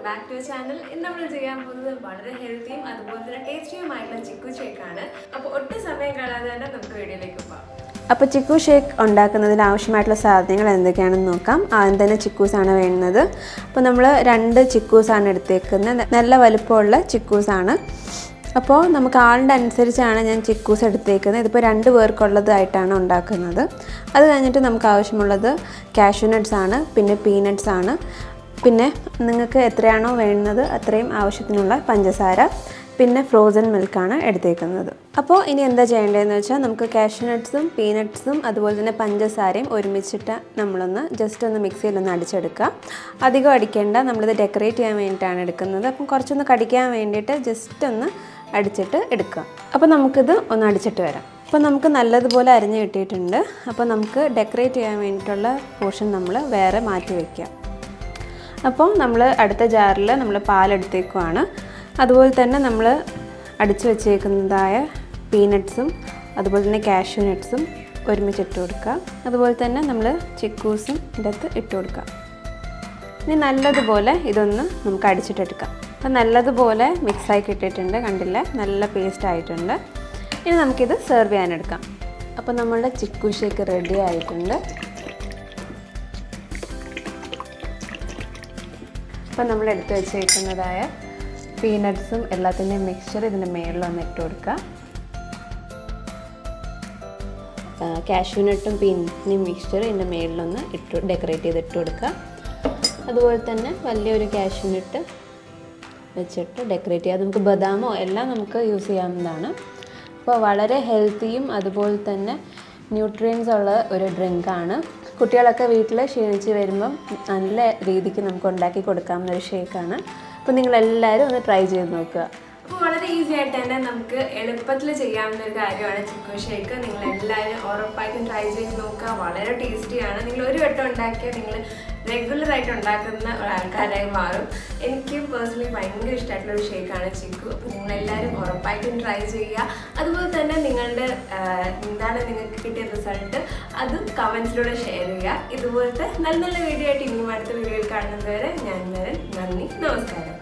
back to our channel. In our ചെയ്യാൻ പോകുന്നത് വളരെ ഹെൽത്തിയും അതുപോലെ തന്നെ ടേസ്റ്റിയുമായിട്ടുള്ള ചിക്കു ഷേക്ക് ആണ്. അപ്പോൾ ഒട്ടും സമയം കളയാതെ തന്നെ നമുക്ക് വീഡിയോയിലേക്ക് പോകാം. അപ്പോൾ ചിക്കു ഷേക്ക് ഉണ്ടാക്കുന്നതിന് ആവശ്യമായിട്ടുള്ള സാധനങ്ങൾ എന്തൊക്കെയാണെന്ന് നോക്കാം. ആദ്യം തന്നെ ചിക്കൂസ് ആണ് വേണ്ടത്. അപ്പോൾ നമ്മൾ 2 ചിക്കൂസ് ആണ് എടുത്തേക്കുന്നത്. നല്ല വലുപ്പമുള്ള ചിക്കൂസ് ആണ്. അപ്പോൾ നമുക്ക് ആളുടെ അനുസരിച്ചാണ് ഞാൻ ചിക്കൂസ് എടുത്തേക്കുന്നത്. ഇതിപ്പോൾ 2 പേർക്കുള്ളതായിട്ടാണ് ഉണ്ടാക്കുന്നത്. അത് കഴിഞ്ഞിട്ട് നമുക്ക് ആവശ്യമുള്ളത് കാഷ്യൂ നട്ട്സ് ആണ്, പിന്നെ പീനട്ട്സ് ആണ്, പിന്നെ നിങ്ങൾക്ക് എത്രയാണോ വേണ്ടത് അത്രയും ആവശ്യത്തിനുള്ള പഞ്ചസാര, പിന്നെ ഫ്രോസൺ മിൽക്കാണ് എടുത്തേക്കുന്നത്. അപ്പോൾ ഇനി എന്താ ചെയ്യേണ്ടതെന്ന് വെച്ചാൽ നമുക്ക് കാഷ്യൂ നട്ട്സും പീനട്ട്സും അതുപോലെ തന്നെ പഞ്ചസാരയും ഒരുമിച്ചിട്ട് നമ്മളൊന്ന് ജസ്റ്റ് ഒന്ന് മിക്സിയിലൊന്ന് അടിച്ചെടുക്കുക. അധികം അടിക്കേണ്ട, നമ്മളിത് ഡെക്കറേറ്റ് ചെയ്യാൻ വേണ്ടിയിട്ടാണ് എടുക്കുന്നത്. അപ്പം കുറച്ചൊന്ന് കടിക്കാൻ വേണ്ടിയിട്ട് ജസ്റ്റ് ഒന്ന് അടിച്ചിട്ട് എടുക്കുക. അപ്പോൾ നമുക്കിത് ഒന്ന് അടിച്ചിട്ട് വരാം. അപ്പോൾ നമുക്ക് നല്ലതുപോലെ അരിഞ്ഞ് കിട്ടിയിട്ടുണ്ട്. അപ്പോൾ നമുക്ക് ഡെക്കറേറ്റ് ചെയ്യാൻ വേണ്ടിയിട്ടുള്ള പോർഷൻ നമ്മൾ വേറെ മാറ്റി വയ്ക്കാം. അപ്പോൾ നമ്മൾ അടുത്ത ജാറിൽ നമ്മൾ പാലെടുത്തേക്കുവാണ്. അതുപോലെ തന്നെ നമ്മൾ അടിച്ചു വെച്ചേക്കുന്നതായ പീനട്ട്സും അതുപോലെ തന്നെ കാഷ്യൂ നട്ട്സും ഒരുമിച്ചിട്ട് കൊടുക്കുക. അതുപോലെ തന്നെ നമ്മൾ ചിക്കൂസും ഇതിനകത്ത് ഇട്ട് കൊടുക്കുക. ഇനി നല്ലതുപോലെ ഇതൊന്ന് നമുക്ക് അടിച്ചിട്ടെടുക്കാം. അപ്പോൾ നല്ലതുപോലെ മിക്സായി കിട്ടിയിട്ടുണ്ട്, കണ്ടില്ലേ, നല്ല പേസ്റ്റ് ആയിട്ടുണ്ട്. ഇനി നമുക്കിത് സെർവ് ചെയ്യാനെടുക്കാം. അപ്പോൾ നമ്മളുടെ ചിക്കു ഷേക്ക് റെഡി ആയിട്ടുണ്ട്. അപ്പോൾ നമ്മൾ എടുത്ത് വെച്ചേക്കുന്നതായ പീനട്ട്സും എല്ലാത്തിൻ്റെയും മിക്സ്ചർ ഇതിൻ്റെ മേളിലൊന്ന് ഇട്ട് കൊടുക്കുക. കാഷ്യൂ നട്ടും പീനട്ടിൻ്റെയും മിക്സ്ചർ ഇതിൻ്റെ മേളിലൊന്ന് ഡെക്കറേറ്റ് ചെയ്തിട്ട് കൊടുക്കുക. അതുപോലെ തന്നെ വലിയൊരു കാഷ്യൂ നട്ട് വെച്ചിട്ട് ഡെക്കറേറ്റ് ചെയ്യുക. നമുക്ക് ബദാമോ എല്ലാം നമുക്ക് യൂസ് ചെയ്യാവുന്നതാണ്. അപ്പോൾ വളരെ ഹെൽത്തിയും അതുപോലെ തന്നെ ന്യൂട്രിയൻസ് ഉള്ള ഒരു ഡ്രിങ്കാണ്. കുട്ടികളൊക്കെ വീട്ടിൽ ക്ഷീണിച്ച് വരുമ്പം നല്ല രീതിക്ക് നമുക്ക് ഉണ്ടാക്കി കൊടുക്കാവുന്ന ഒരു ഷേക്കാണ്. അപ്പോൾ നിങ്ങളെല്ലാവരും ഒന്ന് ട്രൈ ചെയ്ത് നോക്കുക. അപ്പോൾ വളരെ ഈസി ആയിട്ട് തന്നെ നമുക്ക് എളുപ്പത്തിൽ ചെയ്യാവുന്ന ഒരു കാര്യമാണ് ചിക്കു ഷേക്ക്. നിങ്ങളെല്ലാവരും ഉറപ്പായിട്ടും ട്രൈ ചെയ്ത് നോക്കുക. വളരെ ടേസ്റ്റിയാണ്. നിങ്ങൾ ഒരു വട്ടം ഉണ്ടാക്കിയാൽ നിങ്ങൾ റെഗുലറായിട്ട് ഉണ്ടാക്കുന്ന ഒരാൾക്കാരായി മാറും. എനിക്ക് പേഴ്സണലി ഭയങ്കര ഇഷ്ടമായിട്ടുള്ള ഒരു ഷേക്കാണ് ചിക്കു. അപ്പോൾ നിങ്ങളെല്ലാവരും ഉറപ്പായിട്ടും ട്രൈ ചെയ്യുക. അതുപോലെ തന്നെ നിങ്ങളുടെ എന്താണ് നിങ്ങൾക്ക് കിട്ടിയ റിസൾട്ട് അത് കമൻസിലൂടെ ഷെയർ ചെയ്യുക. ഇതുപോലത്തെ നല്ല നല്ല വീഡിയോ ആയിട്ട് ഇനിയും അടുത്ത വീഡിയോയിൽ കാണുന്നത് വരെ ഞാൻ മെറിൻ. നന്ദി, നമസ്കാരം.